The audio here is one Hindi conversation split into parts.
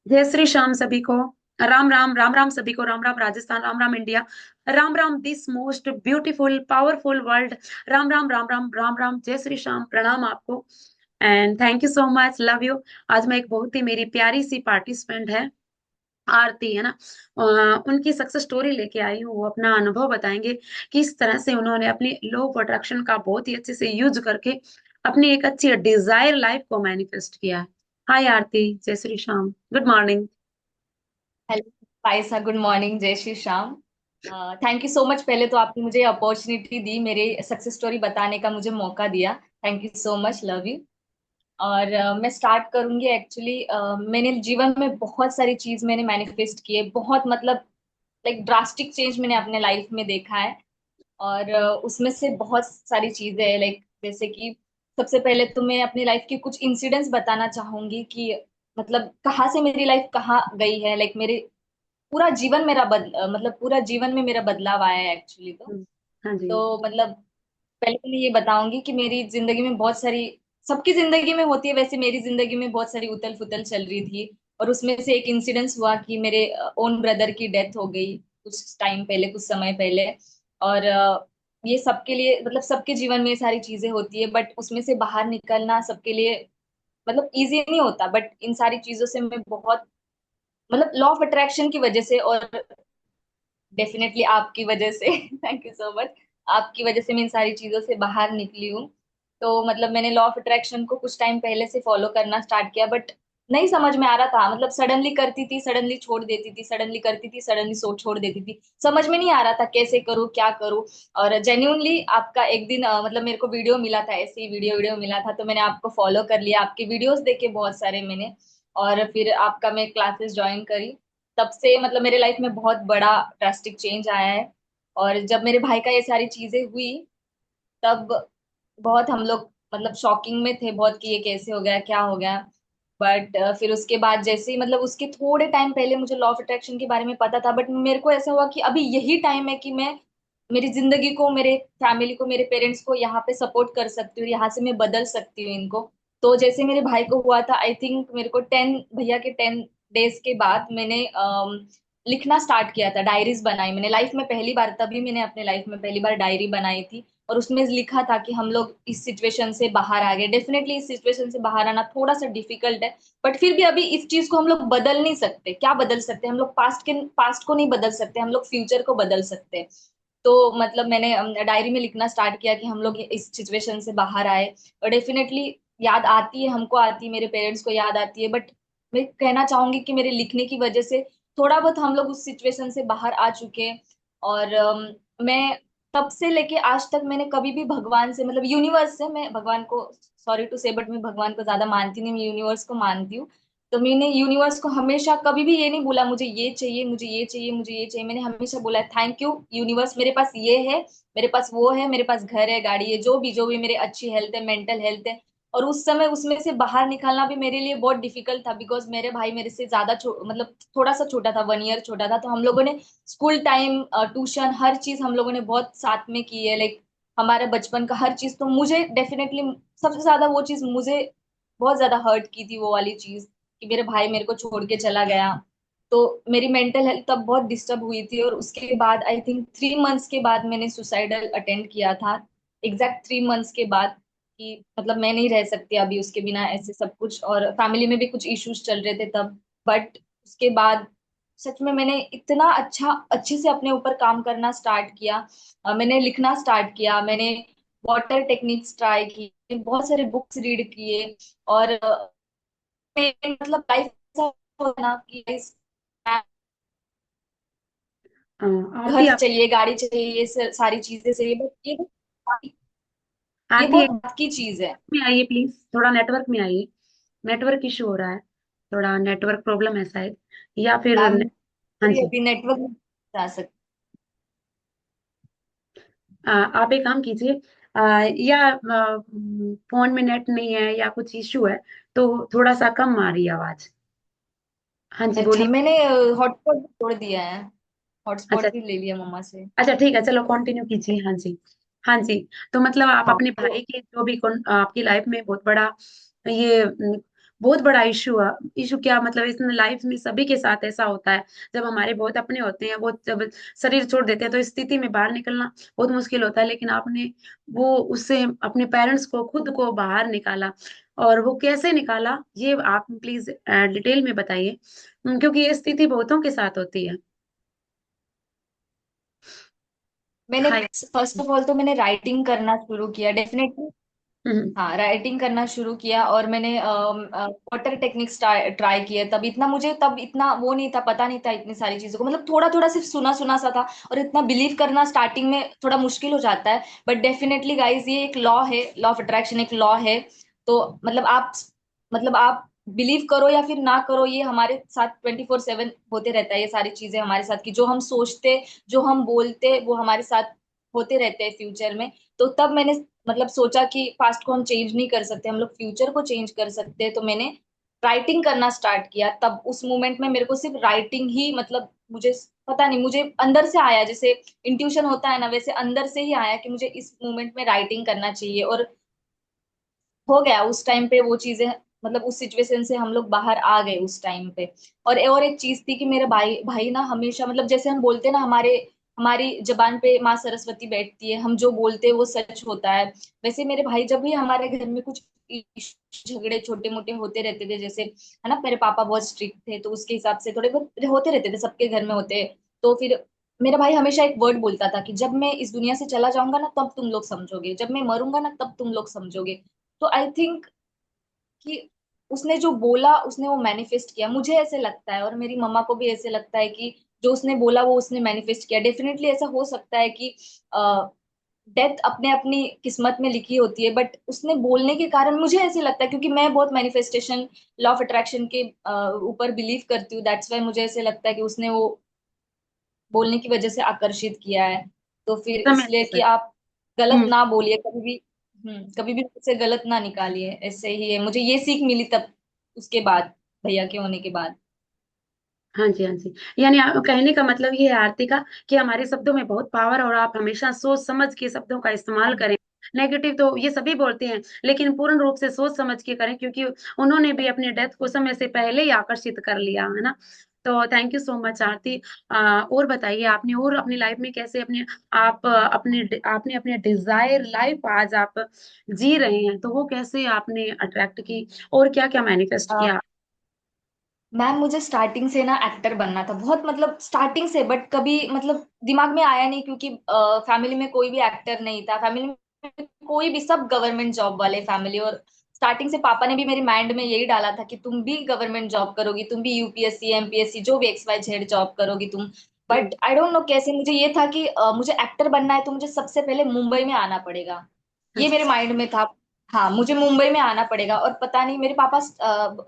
जय श्री श्याम सभी को। राम राम राम राम सभी को। Ram Ram Rajasthan, Ram Ram India, Ram Ram this most beautiful powerful world. Ram Ram Ram Ram Ram Ram, जय श्री श्याम, प्रणाम आपको and thank you so much, love you. आज मैं एक बहुत ही मेरी प्यारी सी पार्टिसिपेंट है, आरती है ना। उनकी सक्सेस स्टोरी लेके आई हूँ। वो अपना अनुभव बताएंगे किस तरह से उन्होंने अपनी लॉ ऑफ अट्रैक्शन का बहुत ही अच्छे से यूज करके अपनी एक अच्छी डिजायर लाइफ को मैनिफेस्ट किया है। हाय आरती, जय Shri Shyam, good morning. Hello पायसा, गुड मॉर्निंग, जय Shri Shyam. Thank you so much. पहले तो आपने मुझे अपॉर्चुनिटी दी, मेरे सक्सेस स्टोरी बताने का मुझे मौका दिया। Thank you so much, love you. और मैं स्टार्ट करूंगी। एक्चुअली मैंने जीवन में बहुत सारी चीज मैंने मैनिफेस्ट की है, बहुत मतलब लाइक ड्रास्टिक चेंज मैंने अपने लाइफ में देखा है। और उसमें से बहुत सारी चीजें हैं, लाइक जैसे कि सबसे पहले तो मैं अपनी लाइफ के कुछ इंसिडेंट्स बताना चाहूंगी कि मतलब कहाँ से मेरी लाइफ कहाँ गई है। लाइक मेरे पूरा जीवन मेरा मतलब पूरा जीवन में मेरा बदलाव आया है एक्चुअली। तो हाँ जी। तो मतलब पहले तो मैं ये बताऊंगी कि मेरी जिंदगी में बहुत सारी, सबकी जिंदगी में होती है वैसे, मेरी जिंदगी में बहुत सारी उथल पुथल चल रही थी। और उसमें से एक इंसिडेंस हुआ कि मेरे ओन ब्रदर की डेथ हो गई कुछ टाइम पहले, कुछ समय पहले। और ये सबके लिए, मतलब सबके जीवन में ये सारी चीजें होती है, बट उसमें से बाहर निकलना सबके लिए मतलब इजी नहीं होता। बट इन सारी चीजों से मैं बहुत, मतलब लॉ ऑफ अट्रैक्शन की वजह से, और डेफिनेटली आपकी वजह से थैंक यू सो मच। आपकी वजह से मैं इन सारी चीजों से बाहर निकली हूँ। तो मतलब मैंने लॉ ऑफ अट्रैक्शन को कुछ टाइम पहले से फॉलो करना स्टार्ट किया, बट नहीं समझ में आ रहा था। मतलब सडनली करती थी, सडनली छोड़ देती थी, सडनली करती थी, सडनली सो छोड़ देती थी। समझ में नहीं आ रहा था कैसे करूँ, क्या करूँ। और जेन्यूनली आपका एक दिन मतलब मेरे को वीडियो मिला था, ऐसे ही वीडियो वीडियो मिला था, तो मैंने आपको फॉलो कर लिया, आपके वीडियोस देखे बहुत सारे मैंने। और फिर आपका मैं क्लासेस ज्वाइन करी। तब से मतलब मेरे लाइफ में बहुत बड़ा ड्रास्टिक चेंज आया है। और जब मेरे भाई का ये सारी चीजें हुई, तब बहुत हम लोग मतलब शॉकिंग में थे बहुत कि ये कैसे हो गया, क्या हो गया। बट फिर उसके बाद जैसे ही, मतलब उसके थोड़े टाइम पहले मुझे लॉ ऑफ अट्रैक्शन के बारे में पता था, बट मेरे को ऐसा हुआ कि अभी यही टाइम है कि मैं मेरी जिंदगी को, मेरे फैमिली को, मेरे पेरेंट्स को यहाँ पे सपोर्ट कर सकती हूँ, यहाँ से मैं बदल सकती हूँ इनको। तो जैसे मेरे भाई को हुआ था, आई थिंक मेरे को 10 भैया के 10 डेज के बाद मैंने लिखना स्टार्ट किया था, डायरीज बनाई मैंने लाइफ में पहली बार। तभी मैंने अपने लाइफ में पहली बार डायरी बनाई थी। और उसमें लिखा था कि हम लोग इस सिचुएशन से बाहर आ गए। डेफिनेटली इस सिचुएशन से बाहर आना थोड़ा सा डिफिकल्ट है, बट फिर भी अभी इस चीज को हम लोग बदल नहीं सकते। क्या बदल सकते हैं हम लोग? पास्ट को नहीं बदल सकते, हम लोग फ्यूचर को बदल सकते हैं। तो मतलब मैंने डायरी में लिखना स्टार्ट किया कि हम लोग इस सिचुएशन से बाहर आए। और डेफिनेटली याद आती है, हमको आती है, मेरे पेरेंट्स को याद आती है, बट मैं कहना चाहूंगी कि मेरे लिखने की वजह से थोड़ा बहुत हम लोग उस सिचुएशन से बाहर आ चुके हैं। और मैं तब से लेके आज तक मैंने कभी भी भगवान से, मतलब यूनिवर्स से, मैं भगवान को, सॉरी टू से, बट मैं भगवान को ज्यादा मानती नहीं, मैं यूनिवर्स को मानती हूँ। तो मैंने यूनिवर्स को हमेशा कभी भी ये नहीं बोला मुझे ये चाहिए, मुझे ये चाहिए, मुझे ये चाहिए। मैंने हमेशा बोला थैंक यू यूनिवर्स, मेरे पास ये है, मेरे पास वो है, मेरे पास घर है, गाड़ी है, जो भी मेरे अच्छी हेल्थ है, मेंटल हेल्थ है। और उस समय उसमें से बाहर निकालना भी मेरे लिए बहुत डिफिकल्ट था, बिकॉज मेरे भाई मेरे से ज्यादा मतलब थोड़ा सा छोटा था, 1 ईयर छोटा था। तो हम लोगों ने स्कूल टाइम, ट्यूशन, हर चीज हम लोगों ने बहुत साथ में की है। लाइक हमारे बचपन का हर चीज। तो मुझे डेफिनेटली सबसे ज्यादा वो चीज मुझे बहुत ज्यादा हर्ट की थी, वो वाली चीज कि मेरे भाई मेरे को छोड़ के चला गया। तो मेरी मेंटल हेल्थ तब बहुत डिस्टर्ब हुई थी। और उसके बाद आई थिंक 3 मंथ्स के बाद मैंने सुसाइडल अटेम्प्ट किया था। एग्जैक्ट 3 मंथ्स के बाद, कि मतलब मैं नहीं रह सकती अभी उसके बिना, ऐसे सब कुछ। और फैमिली में भी कुछ इश्यूज चल रहे थे तब। बट उसके बाद सच में मैंने इतना अच्छे से अपने ऊपर काम करना स्टार्ट किया। मैंने लिखना स्टार्ट किया, मैंने वाटर टेक्निक्स ट्राई की, बहुत सारे बुक्स रीड किए। और मतलब लाइफ ऐसा होता है ना कि आरती घर आप, चाहिए, गाड़ी चाहिए, ये सारी चीजें चाहिए, बट ये आरती बहुत एक बात की चीज है। में आइए प्लीज, थोड़ा नेटवर्क में आइए। नेटवर्क इशू हो रहा है, थोड़ा नेटवर्क प्रॉब्लम है शायद, या फिर मैम हाँ मेरी जी। अभी नेटवर्क नहीं जा सकती। आप एक काम कीजिए, या फोन में नेट नहीं है या कुछ इशू है तो थोड़ा सा कम आ रही है आवाज। हाँ जी अच्छा, बोलिए। मैंने हॉटस्पॉट भी तोड़ दिया है, अच्छा, हॉटस्पॉट भी ले लिया मम्मा से। अच्छा ठीक है, चलो कंटिन्यू कीजिए। हाँ जी। हाँ जी। तो मतलब आप हाँ अपने तो भाई के जो भी आपकी लाइफ में बहुत बड़ा ये बहुत बड़ा इशू है। इशू क्या मतलब, इस लाइफ में सभी के साथ ऐसा होता है, जब हमारे बहुत अपने होते हैं वो जब शरीर छोड़ देते हैं तो इस स्थिति में बाहर निकलना बहुत मुश्किल होता है, लेकिन आपने वो उससे अपने पेरेंट्स को, खुद को बाहर निकाला। और वो कैसे निकाला ये आप प्लीज डिटेल में बताइए, क्योंकि ये स्थिति बहुतों के साथ होती है। मैंने हाय। फर्स्ट ऑफ ऑल तो मैंने राइटिंग करना शुरू किया डेफिनेटली। हम्म। हाँ, राइटिंग करना शुरू किया और मैंने वाटर टेक्निक्स ट्राई किए। तब इतना वो नहीं था, पता नहीं था इतनी सारी चीजों को, मतलब थोड़ा थोड़ा सिर्फ सुना सुना सा था। और इतना बिलीव करना स्टार्टिंग में थोड़ा मुश्किल हो जाता है, बट डेफिनेटली गाइज ये एक लॉ है, लॉ ऑफ अट्रैक्शन एक लॉ है। तो मतलब आप बिलीव करो या फिर ना करो, ये हमारे साथ 24/7 होते रहता है। ये सारी चीजें हमारे साथ की जो हम सोचते, जो हम बोलते, वो हमारे साथ होते रहते हैं फ्यूचर में। तो तब मैंने मतलब सोचा कि पास्ट को हम चेंज नहीं कर सकते, हम लोग फ्यूचर को चेंज कर सकते हैं। तो मैंने राइटिंग करना स्टार्ट किया। तब उस मोमेंट में मेरे को सिर्फ राइटिंग ही, मतलब मुझे पता नहीं, मुझे अंदर से आया, जैसे इंट्यूशन होता है ना, वैसे अंदर से ही आया कि मुझे इस मोमेंट में राइटिंग करना चाहिए। और हो गया उस टाइम पे वो चीजें, मतलब उस सिचुएशन से हम लोग बाहर आ गए उस टाइम पे। और एक चीज थी कि मेरा भाई भाई ना हमेशा, मतलब जैसे हम बोलते हैं ना, हमारी जबान पे माँ सरस्वती बैठती है, हम जो बोलते हैं वो सच होता है। वैसे मेरे भाई, जब भी हमारे घर में कुछ झगड़े छोटे मोटे होते रहते थे, जैसे है ना, मेरे पापा बहुत स्ट्रिक्ट थे तो उसके हिसाब से थोड़े बहुत होते रहते थे, सबके घर में होते। तो फिर मेरा भाई हमेशा एक वर्ड बोलता था कि जब मैं इस दुनिया से चला जाऊंगा ना तब तुम लोग समझोगे, जब मैं मरूंगा ना तब तुम लोग समझोगे। तो आई थिंक कि उसने जो बोला उसने वो मैनिफेस्ट किया, मुझे ऐसे लगता है, और मेरी मम्मा को भी ऐसे लगता है कि जो उसने बोला वो उसने मैनिफेस्ट किया। डेफिनेटली ऐसा हो सकता है कि डेथ अपने अपनी किस्मत में लिखी होती है, बट उसने बोलने के कारण, मुझे ऐसे लगता है, क्योंकि मैं बहुत मैनिफेस्टेशन, लॉ ऑफ अट्रैक्शन के ऊपर बिलीव करती हूँ, दैट्स वाई मुझे ऐसे लगता है कि उसने वो बोलने की वजह से आकर्षित किया है। तो फिर समय इसलिए कि से। आप गलत हम्म। ना बोलिए कभी भी। कभी भी मुझसे गलत ना निकालिए, ऐसे ही है, मुझे ये सीख मिली तब, उसके बाद, भैया के होने के बाद। हाँ जी, हाँ जी। यानी कहने का मतलब ये है आरती का, कि हमारे शब्दों में बहुत पावर है और आप हमेशा सोच समझ के शब्दों का इस्तेमाल हाँ करें। नेगेटिव तो ये सभी बोलते हैं, लेकिन पूर्ण रूप से सोच समझ के करें, क्योंकि उन्होंने भी अपनी डेथ को समय से पहले ही आकर्षित कर लिया है ना। तो थैंक यू सो मच आरती। और बताइए, आपने और अपनी लाइफ में कैसे अपने आप आपने अपने डिजायर लाइफ आज आप जी रहे हैं, तो वो कैसे आपने अट्रैक्ट की और क्या क्या मैनिफेस्ट हाँ, किया? मैम मुझे स्टार्टिंग से ना एक्टर बनना था बहुत, मतलब स्टार्टिंग से, बट कभी मतलब दिमाग में आया नहीं, क्योंकि फैमिली में कोई भी एक्टर नहीं था, फैमिली में कोई भी, सब गवर्नमेंट जॉब वाले फैमिली। और स्टार्टिंग से पापा ने भी मेरे माइंड में यही डाला था कि तुम भी गवर्नमेंट जॉब करोगी, तुम भी यूपीएससी एमपीएससी जो भी XYZ जॉब करोगी तुम। हम्म। बट आई डोंट नो कैसे मुझे ये था कि मुझे एक्टर बनना है तो मुझे सबसे पहले मुंबई में आना पड़ेगा, ये अच्छा। मेरे माइंड में था। हाँ, मुझे मुंबई में आना पड़ेगा। और पता नहीं, मेरे पापा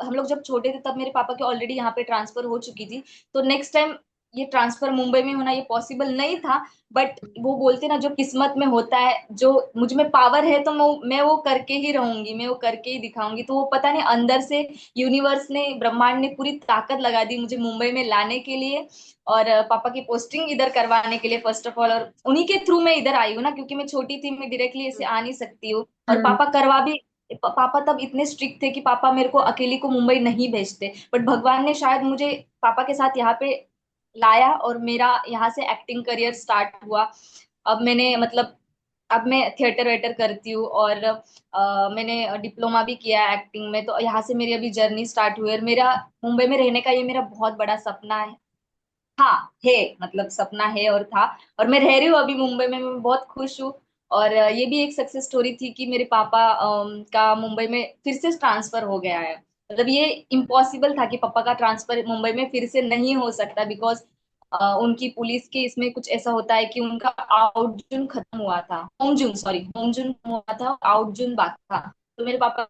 हम लोग जब छोटे थे तब मेरे पापा की ऑलरेडी यहाँ पे ट्रांसफर हो चुकी थी। तो नेक्स्ट टाइम ये ट्रांसफर मुंबई में होना ये पॉसिबल नहीं था। बट वो बोलते ना, जो किस्मत में होता है, जो मुझ में पावर है, तो मैं वो करके ही रहूंगी, मैं वो करके ही दिखाऊंगी। तो वो पता नहीं अंदर से यूनिवर्स ने, ब्रह्मांड ने पूरी ताकत लगा दी मुझे मुंबई में लाने के लिए, और पापा की पोस्टिंग इधर करवाने के लिए फर्स्ट ऑफ ऑल। और उन्हीं के थ्रू मैं इधर आई हूँ ना, क्योंकि मैं छोटी थी, मैं डायरेक्टली ऐसे आ नहीं सकती हूँ। और हम्म। पापा करवा भी, पापा तब इतने स्ट्रिक्ट थे कि पापा मेरे को अकेली को मुंबई नहीं भेजते, बट भगवान ने शायद मुझे पापा के साथ यहाँ पे लाया, और मेरा यहाँ से एक्टिंग करियर स्टार्ट हुआ। अब मैंने मतलब अब मैं थिएटर वेटर करती हूँ, और मैंने डिप्लोमा भी किया है एक्टिंग में। तो यहाँ से मेरी अभी जर्नी स्टार्ट हुई, और मेरा मुंबई में रहने का ये मेरा बहुत बड़ा सपना है। हाँ, है, मतलब सपना है और था। और मैं रह रही हूँ अभी मुंबई में, मैं बहुत खुश हूँ। और ये भी एक सक्सेस स्टोरी थी कि मेरे पापा का मुंबई में फिर से ट्रांसफर हो गया है। मतलब ये इम्पॉसिबल था कि पापा का ट्रांसफर मुंबई में फिर से नहीं हो सकता, बिकॉज उनकी पुलिस के इसमें कुछ ऐसा होता है कि उनका आउट जून खत्म हुआ था, होम जून, सॉरी, होम जून हुआ था, आउट जून बाकी था। तो मेरे पापा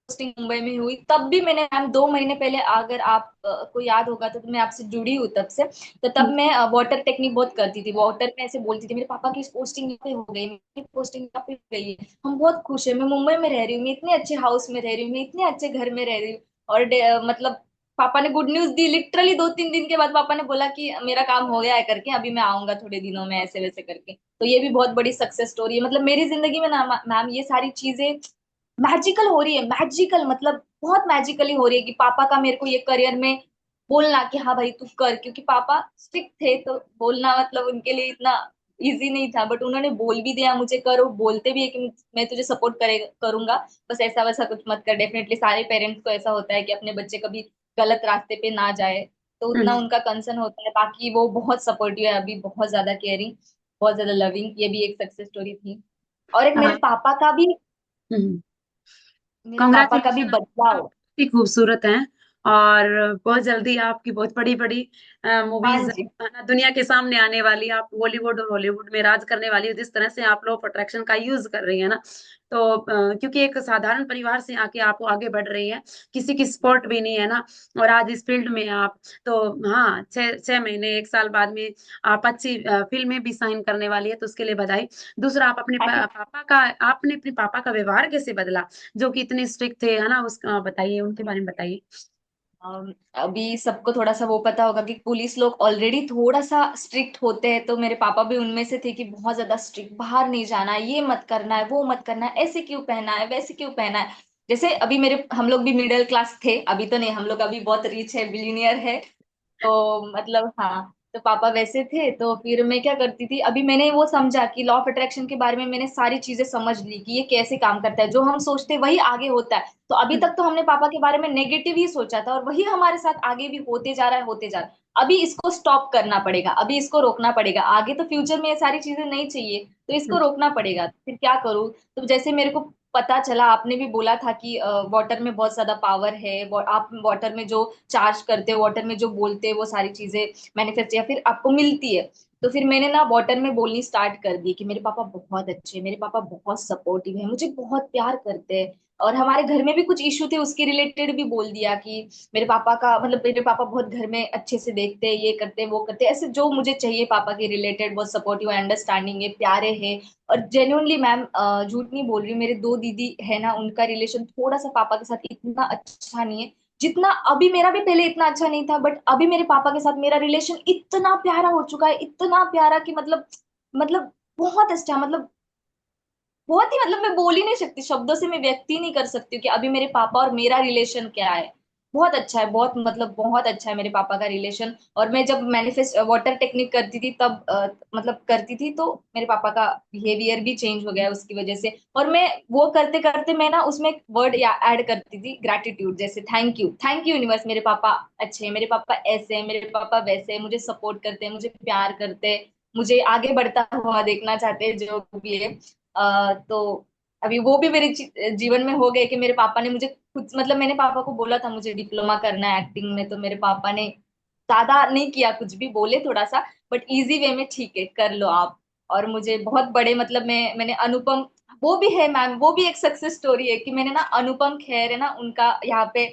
पोस्टिंग मुंबई में हुई, तब भी मैंने, मैम 2 महीने पहले, अगर आप को याद होगा तो मैं आपसे जुड़ी हूँ तब से। तो तब मैं वाटर टेक्निक बहुत करती थी, वाटर में ऐसे बोलती थी मेरे पापा की पोस्टिंग यहाँ पे हो गई, मेरी पोस्टिंग यहाँ पे हो गई है, हम बहुत खुश है, मैं मुंबई में रह रही हूँ, मैं इतने अच्छे हाउस में रह रही हूँ, मैं इतने अच्छे घर में रह रही हूँ। और मतलब पापा ने गुड न्यूज दी, लिटरली 2-3 दिन के बाद पापा ने बोला कि मेरा काम हो गया है करके, अभी मैं आऊंगा थोड़े दिनों में, ऐसे वैसे करके। तो ये भी बहुत बड़ी सक्सेस स्टोरी है, मतलब मेरी जिंदगी में ना मैम ये सारी चीजें मैजिकल हो रही है, मैजिकल मतलब बहुत मैजिकली हो रही है कि पापा का मेरे को ये करियर में बोलना कि हाँ भाई तू कर, क्योंकि पापा स्ट्रिक्ट थे तो बोलना मतलब उनके लिए इतना इजी नहीं था, बट उन्होंने बोल भी दिया मुझे करो, बोलते भी है कि मैं तुझे सपोर्ट करूंगा, बस ऐसा वैसा कुछ मत कर। डेफिनेटली सारे पेरेंट्स को ऐसा होता है कि अपने बच्चे कभी गलत रास्ते पे ना जाए, तो उतना हम्म। उनका कंसर्न होता है। बाकी वो बहुत सपोर्टिव है अभी, बहुत ज्यादा केयरिंग, बहुत ज्यादा लविंग, ये भी एक सक्सेस स्टोरी थी। और एक हाँ। हम्म। मेरे पापा का भी कॉन्ग्रेचुलेशन, आप बदलाव। बहुत ही खूबसूरत हैं। और बहुत जल्दी आपकी बहुत बड़ी बड़ी हाँ मूवीज जी। दुनिया के सामने आने वाली, आप बॉलीवुड और हॉलीवुड में राज करने वाली हो, जिस तरह से आप लोग अट्रैक्शन का यूज कर रही है ना। तो क्योंकि एक साधारण परिवार से आके आप आगे बढ़ रही हैं, किसी की सपोर्ट भी नहीं है ना, और आज इस फील्ड में हैं आप। तो हाँ, 6 महीने 1 साल बाद में आप अच्छी फिल्में भी साइन करने वाली है, तो उसके लिए बधाई। दूसरा, आप अपने एक्चुअली पापा का, आपने अपने पापा का व्यवहार कैसे बदला, जो कि इतने स्ट्रिक्ट थे, है ना, उसका बताइए, उनके बारे में बताइए। अभी सबको थोड़ा सा वो पता होगा कि पुलिस लोग ऑलरेडी थोड़ा सा स्ट्रिक्ट होते हैं, तो मेरे पापा भी उनमें से थे कि बहुत ज्यादा स्ट्रिक्ट, बाहर नहीं जाना है, ये मत करना है, वो मत करना है, ऐसे क्यों पहना है, वैसे क्यों पहना है। जैसे अभी मेरे हम लोग भी मिडिल क्लास थे, अभी तो नहीं, हम लोग अभी बहुत रिच है, बिलीनियर है, तो मतलब हाँ, तो पापा वैसे थे। तो फिर मैं क्या करती थी, अभी मैंने वो समझा कि लॉ ऑफ अट्रैक्शन के बारे में मैंने सारी चीजें समझ ली कि ये कैसे काम करता है, जो हम सोचते हैं वही आगे होता है। तो अभी हम्म। तक तो हमने पापा के बारे में नेगेटिव ही सोचा था, और वही हमारे साथ आगे भी होते जा रहा है, होते जा रहा है। अभी इसको स्टॉप करना पड़ेगा, अभी इसको रोकना पड़ेगा, आगे तो फ्यूचर में ये सारी चीजें नहीं चाहिए, तो इसको हम्म। रोकना पड़ेगा। फिर क्या करूँ, तो जैसे मेरे को पता चला, आपने भी बोला था कि वाटर में बहुत ज्यादा पावर है, आप वाटर में जो चार्ज करते हो, वाटर में जो बोलते हो, वो सारी चीजें मैनिफेस्ट या फिर आपको मिलती है। तो फिर मैंने ना वाटर में बोलनी स्टार्ट कर दी कि मेरे पापा बहुत अच्छे हैं, मेरे पापा बहुत सपोर्टिव है, मुझे बहुत प्यार करते हैं। और हमारे घर में भी कुछ इशू थे, उसके रिलेटेड भी बोल दिया कि मेरे पापा का मतलब मेरे पापा बहुत घर में अच्छे से देखते हैं, ये करते हैं, वो करते हैं, ऐसे जो मुझे चाहिए पापा के रिलेटेड, बहुत सपोर्टिव है, अंडरस्टैंडिंग है, प्यारे है। और जेन्युइनली मैम, झूठ नहीं बोल रही हूँ, मेरे दो दीदी है ना, उनका रिलेशन थोड़ा सा पापा के साथ इतना अच्छा नहीं है जितना, अभी मेरा भी पहले इतना अच्छा नहीं था, बट अभी मेरे पापा के साथ मेरा रिलेशन इतना प्यारा हो चुका है, इतना प्यारा कि मतलब बहुत अच्छा, मतलब बहुत ही, मतलब मैं बोल ही नहीं सकती, शब्दों से मैं व्यक्त ही नहीं कर सकती हूँ कि अभी मेरे पापा और मेरा रिलेशन क्या है। बहुत अच्छा है, बहुत मतलब बहुत अच्छा है मेरे पापा का रिलेशन। और मैं जब मैनिफेस्ट वाटर टेक्निक करती थी तब मतलब करती थी, तो मेरे पापा का बिहेवियर भी चेंज हो गया है उसकी वजह से। और मैं वो करते करते मैं ना उसमें एक वर्ड या ऐड करती थी, ग्रैटिट्यूड, जैसे थैंक यू यूनिवर्स, मेरे पापा अच्छे हैं, मेरे पापा ऐसे हैं, मेरे पापा वैसे हैं, मुझे सपोर्ट करते हैं, मुझे प्यार करते हैं, मुझे आगे बढ़ता हुआ देखना चाहते हैं, जो भी है। तो अभी वो भी मेरे जीवन में हो गए कि मेरे पापा ने मुझे खुद, मतलब मैंने पापा को बोला था मुझे डिप्लोमा करना है एक्टिंग में, तो मेरे पापा ने ज्यादा नहीं किया, कुछ भी बोले थोड़ा सा, बट इजी वे में, ठीक है कर लो आप। और मुझे बहुत बड़े मतलब मैंने अनुपम, वो भी है मैम, वो भी एक सक्सेस स्टोरी है कि मैंने ना अनुपम खेर है ना, उनका यहाँ पे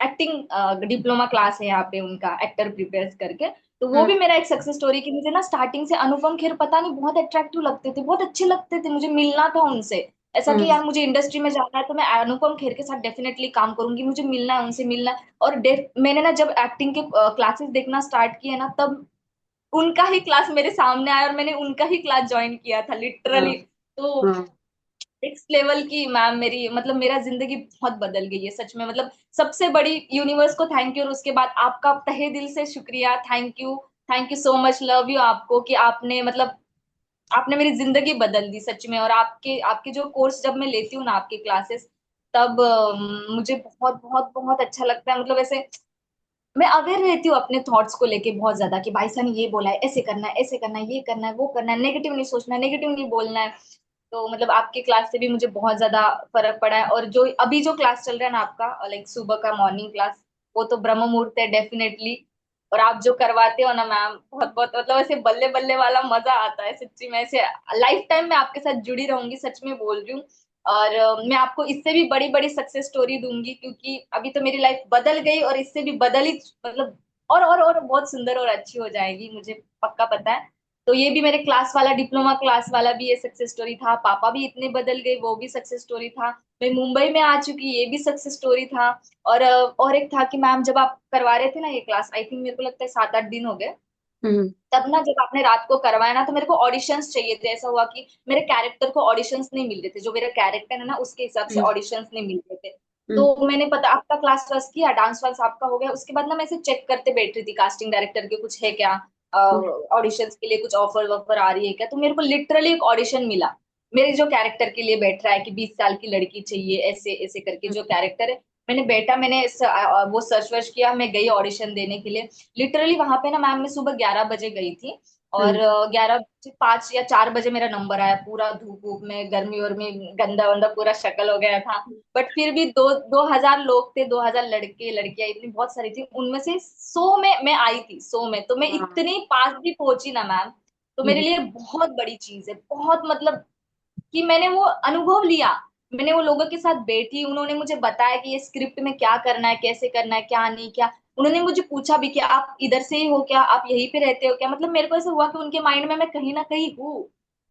एक्टिंग डिप्लोमा क्लास है यहाँ पे, उनका एक्टर प्रिपेयर करके। तो वो हम्म। भी मेरा एक सक्सेस स्टोरी कि मुझे ना स्टार्टिंग से अनुपम खेर पता नहीं बहुत अट्रैक्टिव लगते थे, बहुत अच्छे लगते थे, मुझे मिलना था उनसे, ऐसा कि हम्म। यार मुझे इंडस्ट्री में जाना है तो मैं अनुपम खेर के साथ डेफिनेटली काम करूंगी, मुझे मिलना है उनसे, मिलना है। और मैंने ना जब एक्टिंग के क्लासेस देखना स्टार्ट किया ना, तब उनका ही क्लास मेरे सामने आया और मैंने उनका ही क्लास ज्वाइन किया था हाँ। लिटरली। तो हाँ। नेक्स्ट लेवल की मैम, मेरी मतलब मेरा जिंदगी बहुत बदल गई है सच में, मतलब सबसे बड़ी यूनिवर्स को थैंक यू, और उसके बाद आपका तहे दिल से शुक्रिया, thank you so much, love you आपको, कि आपने मतलब आपने मेरी जिंदगी बदल दी सच में। और आपके आपके जो कोर्स जब मैं लेती हूँ ना, आपके क्लासेस, तब मुझे बहुत बहुत बहुत अच्छा लगता है, मतलब ऐसे मैं अवेयर रहती हूँ अपने थॉट्स को लेके बहुत ज्यादा, कि भाई साहब ने ये बोला है, ऐसे करना है, ऐसे करना है, ये करना है, वो करना है, नेगेटिव नहीं सोचना है, नेगेटिव नहीं बोलना है। तो मतलब आपके क्लास से भी मुझे बहुत ज्यादा फर्क पड़ा है। और जो अभी जो क्लास चल रहा है ना आपका, लाइक सुबह का मॉर्निंग क्लास, वो तो ब्रह्म मुहूर्त है डेफिनेटली। और आप जो करवाते हो ना मैम, बहुत बहुत मतलब ऐसे बल्ले बल्ले वाला मजा आता है सच्ची में, ऐसे लाइफ टाइम मैं आपके साथ जुड़ी रहूंगी, सच में बोल रही हूँ। और मैं आपको इससे भी बड़ी बड़ी सक्सेस स्टोरी दूंगी, क्योंकि अभी तो मेरी लाइफ बदल गई, और इससे भी बदली मतलब और बहुत सुंदर और अच्छी हो जाएगी, मुझे पक्का पता है। तो ये भी मेरे क्लास वाला, डिप्लोमा क्लास वाला भी ये सक्सेस स्टोरी था, पापा भी इतने बदल गए, वो भी सक्सेस स्टोरी था। मैं मुंबई में आ चुकी, ये भी सक्सेस स्टोरी था। और एक था कि मैम जब आप करवा रहे थे ना ये क्लास, आई थिंक मेरे को लगता है 7-8 दिन हो गए, हम्म। तब ना जब आपने रात को करवाया ना, तो मेरे को ऑडिशंस चाहिए थे। ऐसा हुआ कि मेरे कैरेक्टर को ऑडिशंस नहीं मिल रहे थे, जो मेरा कैरेक्टर है ना उसके हिसाब से हम्म। ऑडिशंस नहीं मिल रहे थे। हम्म। तो मैंने पता आपका क्लास वास किया, डांस वांस आपका हो गया, उसके बाद ना मैं ऐसे चेक करते बैठ रही थी कास्टिंग डायरेक्टर के कुछ है क्या, हम्म। ऑडिशंस के लिए कुछ ऑफर वॉफर आ रही है क्या। तो मेरे को लिटरली एक ऑडिशन मिला मेरे जो कैरेक्टर के लिए बैठ रहा है कि 20 साल की लड़की चाहिए, ऐसे ऐसे करके जो कैरेक्टर है। मैंने बेटा मैंने वो सर्च वर्च किया, मैं गई ऑडिशन देने के लिए। लिटरली वहां पे ना मैम, मैं सुबह 11 बजे गई थी, और हम्म। 11 5 या 4 बजे मेरा नंबर आया, पूरा धूप धूप में गर्मी और में गंदा वंदा पूरा शक्ल हो गया था। बट फिर भी 2000 लोग थे, 2000 लड़के लड़कियां इतनी बहुत सारी थी, उनमें से 100 में मैं आई थी, 100 में तो मैं हाँ। इतनी पास भी पहुंची ना मैम। तो मेरे हम्म। लिए बहुत बड़ी चीज है, बहुत मतलब कि मैंने वो अनुभव लिया। मैंने वो लोगों के साथ बैठी, उन्होंने मुझे बताया कि ये स्क्रिप्ट में क्या करना है, कैसे करना है, क्या नहीं क्या। उन्होंने मुझे पूछा भी कि आप इधर से ही हो क्या, आप यहीं पे रहते हो क्या। मतलब मेरे को ऐसा हुआ कि उनके माइंड में मैं कहीं ना कहीं हूँ,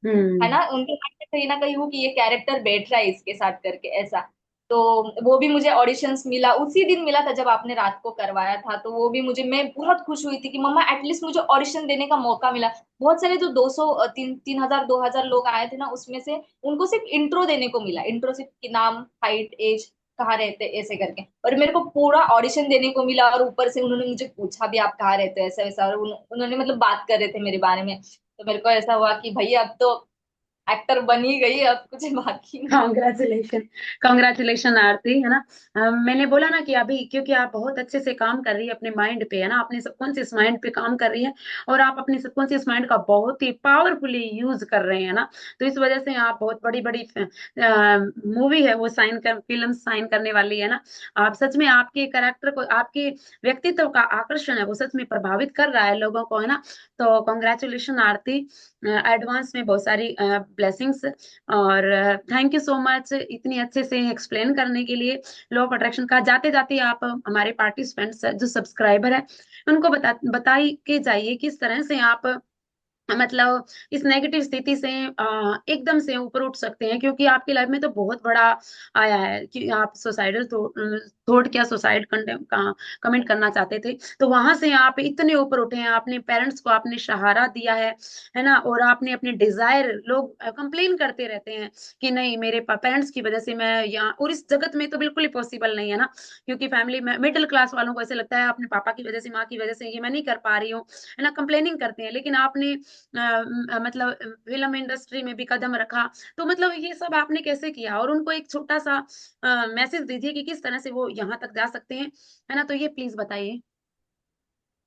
है हम्म। ना, उनके माइंड में कहीं ना कहीं हूँ कि ये कैरेक्टर बैठ रहा है इसके साथ करके ऐसा। तो वो भी मुझे ऑडिशंस मिला, उसी दिन मिला था जब आपने रात को करवाया था। तो वो भी मुझे, मैं बहुत खुश हुई थी कि मम्मा एटलीस्ट मुझे ऑडिशन देने का मौका मिला। बहुत सारे जो 200 3 3000 2000 लोग आए थे ना, उसमें से उनको सिर्फ इंट्रो देने को मिला, इंट्रो सिर्फ कि नाम हाइट एज कहाँ रहते ऐसे करके, और मेरे को पूरा ऑडिशन देने को मिला। और ऊपर से उन्होंने मुझे पूछा भी आप कहाँ रहते हो ऐसा वैसा, और उन्होंने मतलब बात कर रहे थे मेरे बारे में। तो मेरे को ऐसा हुआ कि भैया अब तो एक्टर बन ही गई, अब कुछ बाकी नहीं। कॉन्ग्रेचुलेशन। कॉन्ग्रेचुलेशन आरती, है ना। मैंने बोला ना कि अभी क्योंकि आप बहुत अच्छे से काम कर रही है अपने माइंड पे, है ना, अपने सबकॉन्शियस माइंड पे काम कर रही है, और आप अपने सबकॉन्शियस माइंड का बहुत ही पावरफुली यूज कर रहे हैं ना। तो इस वजह से आप बहुत बड़ी बड़ी मूवी है वो साइन कर, फिल्म साइन करने वाली है ना। आप सच में, आपके कैरेक्टर को, आपके व्यक्तित्व का आकर्षण है वो सच में प्रभावित कर रहा है लोगों को, है ना। तो कॉन्ग्रेचुलेशन आरती, एडवांस में बहुत सारी ब्लेसिंग्स। और थैंक यू सो मच इतनी अच्छे से एक्सप्लेन करने के लिए लॉ ऑफ अट्रैक्शन का। जाते जाते आप हमारे पार्टिसिपेंट्स जो सब्सक्राइबर है उनको बताई के जाइए किस तरह से आप मतलब इस नेगेटिव स्थिति से एकदम से ऊपर उठ सकते हैं, क्योंकि आपकी लाइफ में तो बहुत बड़ा आया है कि आप सुसाइडल थॉट क्या सुसाइड कमेंट करना चाहते थे, तो वहां से आप इतने ऊपर उठे हैं, आपने पेरेंट्स को आपने सहारा दिया है ना। और आपने अपने डिजायर, लोग कंप्लेन करते रहते हैं कि नहीं मेरे पेरेंट्स की वजह से मैं यहाँ, और इस जगत में तो बिल्कुल ही पॉसिबल नहीं है ना, क्योंकि फैमिली में मिडिल क्लास वालों को ऐसे लगता है अपने पापा की वजह से, माँ की वजह से ये मैं नहीं कर पा रही हूँ, है ना, कंप्लेनिंग करते हैं। लेकिन आपने मतलब फिल्म इंडस्ट्री में भी कदम रखा, तो मतलब ये सब आपने कैसे किया, और उनको एक छोटा सा मैसेज दीजिए कि किस तरह से वो यहाँ तक जा सकते हैं, है ना। तो ये प्लीज बताइए।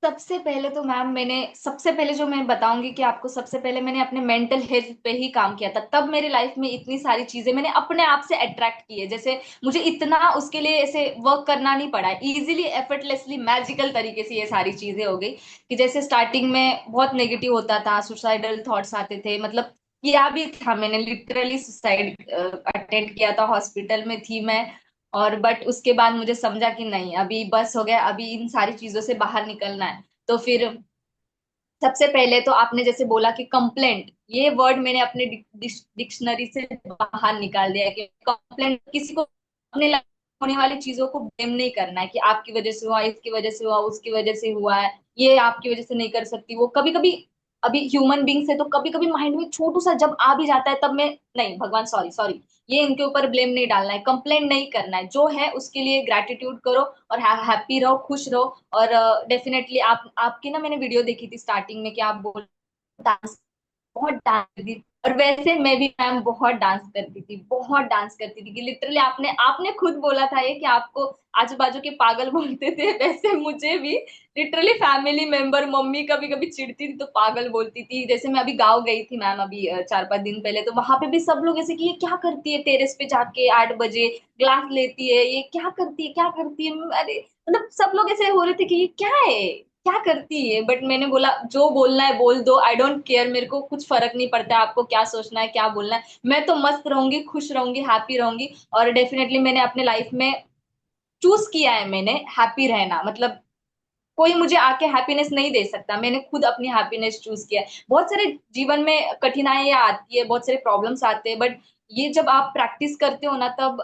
सबसे पहले तो मैम, मैंने सबसे पहले जो मैं बताऊंगी कि आपको, सबसे पहले मैंने अपने मेंटल हेल्थ पे ही काम किया था, तब मेरी लाइफ में इतनी सारी चीजें मैंने अपने आप से अट्रैक्ट की है। जैसे मुझे इतना उसके लिए ऐसे वर्क करना नहीं पड़ा, इजीली एफर्टलेसली मैजिकल तरीके से ये सारी चीजें हो गई। कि जैसे स्टार्टिंग में बहुत नेगेटिव होता था, सुसाइडल थॉट्स आते थे, मतलब किया भी था मैंने, लिटरली सुसाइड अटेम्प्ट किया था, हॉस्पिटल में थी मैं। और बट उसके बाद मुझे समझा कि नहीं, अभी बस हो गया, अभी इन सारी चीजों से बाहर निकलना है। तो फिर सबसे पहले तो आपने जैसे बोला कि कंप्लेंट, ये वर्ड मैंने अपने डिक्शनरी से बाहर निकाल दिया कि कंप्लेंट किसी को अपने लाइफ में होने वाली चीजों को ब्लेम नहीं करना है कि आपकी वजह से हुआ, इसकी वजह से हुआ, उसकी वजह से हुआ है, ये आपकी वजह से नहीं कर सकती वो। कभी कभी अभी ह्यूमन बींग से तो कभी कभी माइंड में छोटू सा जब आ भी जाता है, तब मैं नहीं भगवान सॉरी सॉरी, ये इनके ऊपर ब्लेम नहीं डालना है, कंप्लेंट नहीं करना है, जो है उसके लिए ग्रेटिट्यूड करो और हैप्पी रहो, खुश रहो। और डेफिनेटली आप आपकी ना मैंने वीडियो देखी थी स्टार्टिंग में कि आप बोल डांस, बहुत डांस करती थी। और वैसे मैं भी मैम बहुत डांस करती थी, बहुत डांस करती थी कि लिटरली आपने आपने खुद बोला था ये कि आपको आजू बाजू के पागल बोलते थे, वैसे मुझे भी लिटरली फैमिली मेंबर, मम्मी कभी कभी चिढ़ती थी तो पागल बोलती थी। जैसे मैं अभी गाँव गई थी मैम, अभी 4 5 दिन पहले, तो वहां पे भी सब लोग ऐसे कि ये क्या करती है टेरेस पे जाके 8 बजे ग्लास लेती है, ये क्या करती है क्या करती है। अरे मतलब सब लोग ऐसे हो रहे थे कि ये क्या है, क्या करती है। बट मैंने बोला जो बोलना है बोल दो, आई डोंट केयर, मेरे को कुछ फर्क नहीं पड़ता है आपको क्या सोचना है क्या बोलना है, मैं तो मस्त रहूंगी, खुश रहूंगी, हैप्पी रहूंगी। और डेफिनेटली मैंने अपने लाइफ में चूज किया है मैंने हैप्पी रहना, मतलब कोई मुझे आके हैप्पीनेस नहीं दे सकता, मैंने खुद अपनी हैप्पीनेस चूज किया है। बहुत सारे जीवन में कठिनाइयां आती है, बहुत सारे प्रॉब्लम्स आते हैं, बट ये जब आप प्रैक्टिस करते हो ना, तब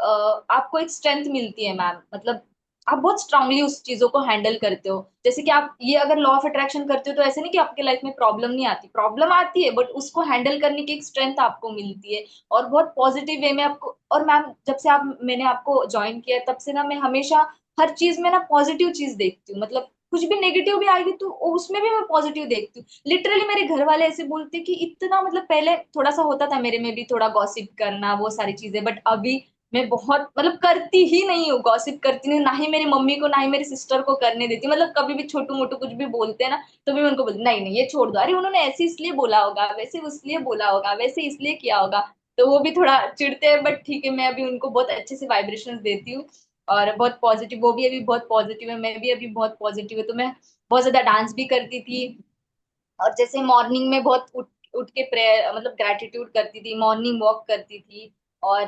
आपको एक स्ट्रेंथ मिलती है मैम। मतलब आप बहुत स्ट्रांगली उस चीजों को हैंडल करते हो। जैसे कि आप ये अगर लॉ ऑफ अट्रैक्शन करते हो तो ऐसे नहीं कि आपके लाइफ में प्रॉब्लम नहीं आती, प्रॉब्लम आती है, बट उसको हैंडल करने की एक स्ट्रेंथ आपको मिलती है, और बहुत पॉजिटिव वे में आपको। और मैम जब से आप मैंने आपको ज्वाइन किया है, तब से ना मैं हमेशा हर चीज में ना पॉजिटिव चीज देखती हूँ। मतलब कुछ भी नेगेटिव भी आएगी तो उसमें भी मैं पॉजिटिव देखती हूँ। लिटरली मेरे घर वाले ऐसे बोलते कि इतना, मतलब पहले थोड़ा सा होता था मेरे में भी थोड़ा गॉसिप करना वो सारी चीजें, बट अभी मैं बहुत मतलब करती ही नहीं हूँ, गॉसिप करती नहीं, ना ही मेरी मम्मी को ना ही मेरी सिस्टर को करने देती। मतलब कभी भी छोटू मोटू कुछ भी बोलते हैं ना, तो भी मैं उनको बोलती नहीं नहीं ये छोड़ दो, अरे उन्होंने ऐसे इसलिए बोला होगा, वैसे इसलिए बोला होगा, वैसे इसलिए किया होगा। तो वो भी थोड़ा चिढ़ते हैं, बट ठीक है, मैं अभी उनको बहुत अच्छे से वाइब्रेशंस देती हूँ, और बहुत पॉजिटिव, वो भी अभी बहुत पॉजिटिव है, मैं भी अभी बहुत पॉजिटिव है। तो मैं बहुत ज्यादा डांस भी करती थी, और जैसे मॉर्निंग में बहुत उठ उठ के प्रेयर मतलब ग्रेटिट्यूड करती थी, मॉर्निंग वॉक करती थी। और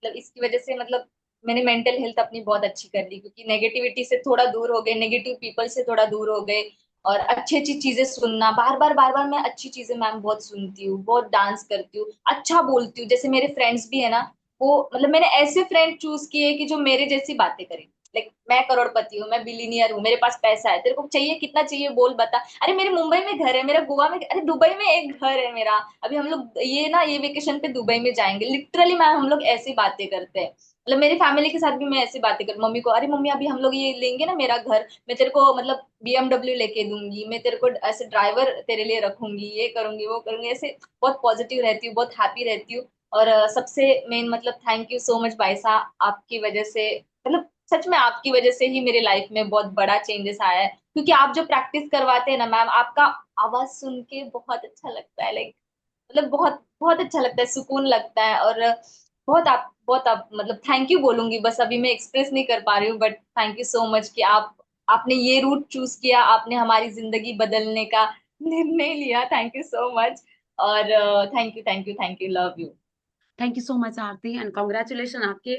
मतलब इसकी वजह से मतलब मैंने मेंटल हेल्थ अपनी बहुत अच्छी कर ली, क्योंकि नेगेटिविटी से थोड़ा दूर हो गए, नेगेटिव पीपल से थोड़ा दूर हो गए, और अच्छी अच्छी चीजें सुनना, बार बार मैं अच्छी चीजें मैम बहुत सुनती हूँ, बहुत डांस करती हूँ, अच्छा बोलती हूँ। जैसे मेरे फ्रेंड्स भी है ना, वो मतलब मैंने ऐसे फ्रेंड चूज किए कि जो मेरे जैसी बातें करें। लाइक मैं करोड़पति हूँ, मैं बिलीनियर हूँ, मेरे पास पैसा है, तेरे को चाहिए कितना चाहिए बोल बता। अरे मेरे मुंबई में घर है, मेरा गोवा में, अरे दुबई में एक घर है मेरा। अभी हम लोग ये ना ये वेकेशन पे दुबई में जाएंगे, लिटरली मैम हम लोग ऐसी बातें करते हैं। मतलब मेरी फैमिली के साथ भी मैं ऐसी बातें कर, मम्मी को, अरे मम्मी अभी हम लोग ये लेंगे ना मेरा घर, मैं तेरे को मतलब BMW लेके दूंगी, मैं तेरे को ऐसे ड्राइवर तेरे लिए रखूंगी, ये करूंगी वो करूंगी, ऐसे बहुत पॉजिटिव रहती हूँ, बहुत हैप्पी रहती हूँ। और सबसे मेन मतलब थैंक यू सो मच भाई साहब, आपकी वजह से, मतलब सच में आपकी वजह से ही मेरे लाइफ में बहुत बड़ा चेंजेस आया है। क्योंकि आप जो प्रैक्टिस करवाते हैं ना मैम, आपका आवाज सुन के बहुत अच्छा लगता है, लाइक मतलब बहुत बहुत अच्छा लगता है, सुकून लगता है। और बहुत आप मतलब थैंक यू बोलूंगी, बस अभी मैं एक्सप्रेस नहीं कर पा रही हूँ, but thank you so much कि आप आपने ये रूट चूज किया, आपने हमारी जिंदगी बदलने का निर्णय लिया, थैंक यू सो मच। और thank you thank you thank you, love you. Thank you so much Aarti and congratulation आपके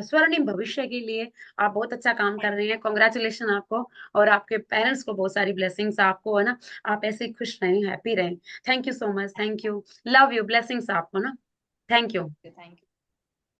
स्वर्णिम भविष्य के लिए। आप बहुत अच्छा काम कर रहे हैं, कॉन्ग्रेचुलेशन आपको। और आपके पेरेंट्स को बहुत सारी ब्लेसिंग्स आपको है ना। आप ऐसे ही खुश रहें, हैप्पी रहें। Thank you so much, thank you, love you, blessings आपको ना। Thank you. Thank you.